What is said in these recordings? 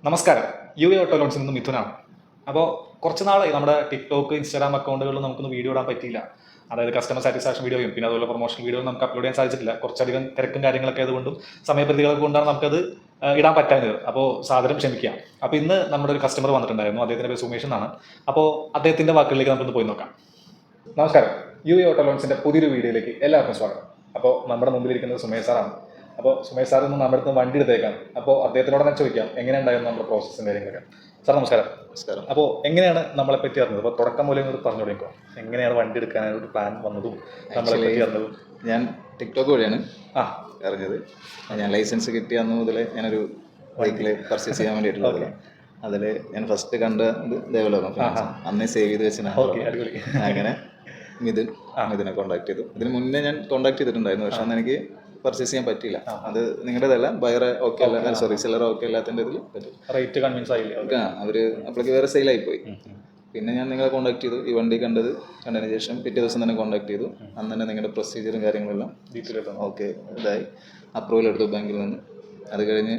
നമസ്കാരം. UA auto ലോൺസിൽ നിന്ന് മിഥുനാണ്. അപ്പോൾ കുറച്ച് നാളായി നമ്മുടെ ടിക്ടോക്ക്, ഇൻസ്റ്റാഗ്രാം അക്കൗണ്ടുകളിൽ നമുക്കൊന്ന് വീഡിയോ ഇടാൻ പറ്റിയില്ല. അതായത് കസ്റ്റമർ സാറ്റിസ്ഫാക്ഷൻ വീഡിയോയും പിന്നെ അതുപോലെ പ്രൊമോഷൻ വീഡിയോ നമുക്ക് അപ്ലോഡ് ചെയ്യാൻ സാധിച്ചിട്ടില്ല. കുറച്ചധികം തിരക്കും കാര്യങ്ങളൊക്കെ ആയതുകൊണ്ടും സമയപരിധികളൊക്കെ കൊണ്ടാണ് നമുക്കത് ഇടാൻ പറ്റാഞ്ഞത്. അപ്പോൾ സാദരം ക്ഷമിക്കാം. അപ്പോൾ ഇന്ന് നമ്മുടെ ഒരു കസ്റ്റമർ വന്നിട്ടുണ്ടായിരുന്നു. അദ്ദേഹത്തിൻ്റെ പേര് സുമേഷ് എന്നാണ്. അപ്പോൾ അദ്ദേഹത്തിൻ്റെ വാക്കുകളിലേക്ക് നമുക്കൊന്ന് പോയി നോക്കാം. നമസ്കാരം. UA ഓട്ടോ ലോൺസിൻ്റെ പുതിയൊരു വീഡിയോയിലേക്ക് എല്ലാവർക്കും സ്വാഗതം. അപ്പോൾ നമ്മുടെ മുമ്പിലിരിക്കുന്നത് സുമേഷ് സാറാണ്. അപ്പോൾ സുമേഷ് സാർ ഇന്ന് നമ്മുടെ അടുത്ത് വണ്ടി എടുത്തേക്കാം. അപ്പോൾ അദ്ദേഹത്തിനോട് ഞാൻ ചോദിക്കാം എങ്ങനെയുണ്ടായിരുന്നു നമ്മുടെ പ്രോസസ്സും കാര്യങ്ങളൊക്കെ. സാർ നമസ്കാരം. നമസ്കാരം. അപ്പോൾ എങ്ങനെയാണ് നമ്മളെ പറ്റി അറിഞ്ഞത്? അപ്പോൾ തുടക്കം മൂലം ഇങ്ങോട്ട് പറഞ്ഞു തുടങ്ങിക്കോ, എങ്ങനെയാണ് വണ്ടി എടുക്കാനൊരു പ്ലാൻ വന്നതും നമ്മളെ പറ്റി അറിഞ്ഞതും? ഞാൻ ടിക്ടോക്ക് വഴിയാണ് അറിഞ്ഞത്. ഞാൻ ലൈസൻസ് കിട്ടിയ അന്ന് മുതൽ ഞാനൊരു ബൈക്കിൽ പർച്ചേസ് ചെയ്യാൻ വേണ്ടിയിട്ടുള്ളത്. അതിൽ ഞാൻ ഫസ്റ്റ് കണ്ട ഡെവലപ്പ് അന്നേ സേവ് ചെയ്ത് വെച്ചാൽ അങ്ങനെ മിഥുനെ കോൺടാക്ട് ചെയ്തു. ഇതിന് മുന്നേ ഞാൻ കോൺടാക്ട് ചെയ്തിട്ടുണ്ടായിരുന്നു, പക്ഷെ അന്ന് എനിക്ക് പർച്ചേസ് ചെയ്യാൻ പറ്റിയില്ല. അത് നിങ്ങളുടേതല്ല, ബയർ ഓക്കെ അല്ല, സോറി സെല്ലർ ഓക്കെ അല്ലാത്തതിൻ്റെ ഇതിൽ പറ്റും. റേറ്റ് കൺവിൻസ് ആയില്ല, അവര് അപ്പോഴേക്ക് വേറെ സെയിലായി പോയി. പിന്നെ ഞാൻ നിങ്ങളെ കോൺടാക്ട് ചെയ്തു. ഈ വണ്ടി കണ്ടതിന് ശേഷം പിറ്റേ ദിവസം തന്നെ കോൺടാക്ട് ചെയ്തു. അന്ന് തന്നെ നിങ്ങളുടെ പ്രൊസീജിയറും കാര്യങ്ങളെല്ലാം ഓക്കെ ഇതായി അപ്രൂവൽ എടുത്തു ബാങ്കിൽ നിന്ന്. അത് കഴിഞ്ഞ്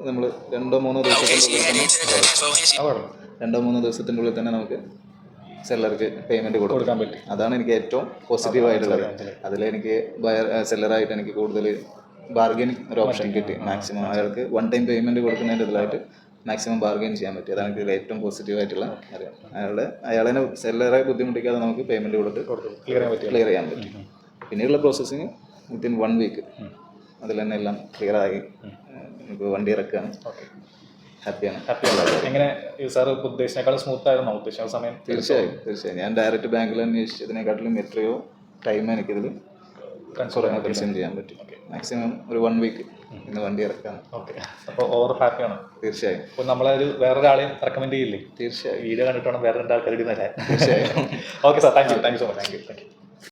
നമ്മൾ രണ്ടോ മൂന്നോ ദിവസത്തിൻ്റെ ഉള്ളിൽ തന്നെ നമുക്ക് സെല്ലർക്ക് പേയ്മെൻറ്റ് കൊടുക്കാൻ പറ്റും. അതാണ് എനിക്ക് ഏറ്റവും പോസിറ്റീവായിട്ടുള്ളത്. അതിലെനിക്ക് സെല്ലറായിട്ട് എനിക്ക് കൂടുതൽ ബാർഗനിങ് ഒരു ഓപ്ഷൻ കിട്ടി. മാക്സിമം അയാൾക്ക് വൺ ടൈം പേയ്മെൻറ്റ് കൊടുക്കുന്നതിൻ്റെ ഇതിലായിട്ട് മാക്സിമം ബാർഗെയിൻ ചെയ്യാൻ പറ്റി. അതാണ് എനിക്ക് ഏറ്റവും പോസിറ്റീവായിട്ടുള്ള കാര്യം. അയാളെ സെല്ലറെ ബുദ്ധിമുട്ടിക്കാതെ നമുക്ക് പേയ്മെൻറ്റ് കൊടുത്ത് ക്ലിയർ ചെയ്യാൻ പറ്റും. പിന്നീടുള്ള പ്രോസസ്സിങ് വിത്തിൻ 1 വീക്ക് അതിൽ തന്നെ എല്ലാം ക്ലിയറായി നമുക്ക് വണ്ടി ഇറക്കുകയാണ്. ഹാപ്പിയാണ്. എങ്ങനെ സാർ ഉദ്ദേശിച്ചേക്കാളും സ്മൂത്ത് ആയിരുന്നു ഉദ്ദേശിച്ച സമയം? തീർച്ചയായും ഞാൻ ഡയറക്റ്റ് ബാങ്കിൽ അന്വേഷിച്ചതിനെക്കാട്ടിലും എത്രയോ ടൈം എനിക്കിതിൽ കൺസ്യൂം ചെയ്യാൻ പറ്റും. മാക്സിമം ഒരു 1 വീക്ക് ഇന്ന് വണ്ടി ഇറക്കാം. ഓക്കെ, അപ്പോൾ ഓവർ ഹാപ്പിയാണ്. തീർച്ചയായും. അപ്പോൾ നമ്മളെ വേറൊരാളെയും റെക്കമെൻഡ് ചെയ്യില്ലേ? തീർച്ചയായും. വീഡിയോ കണ്ടിട്ട് വേണം വേറെ 2 ആൾക്കാർ ഇടുന്നല്ലേ? തീർച്ചയായും. Okay sir, thank you so much. Thank you.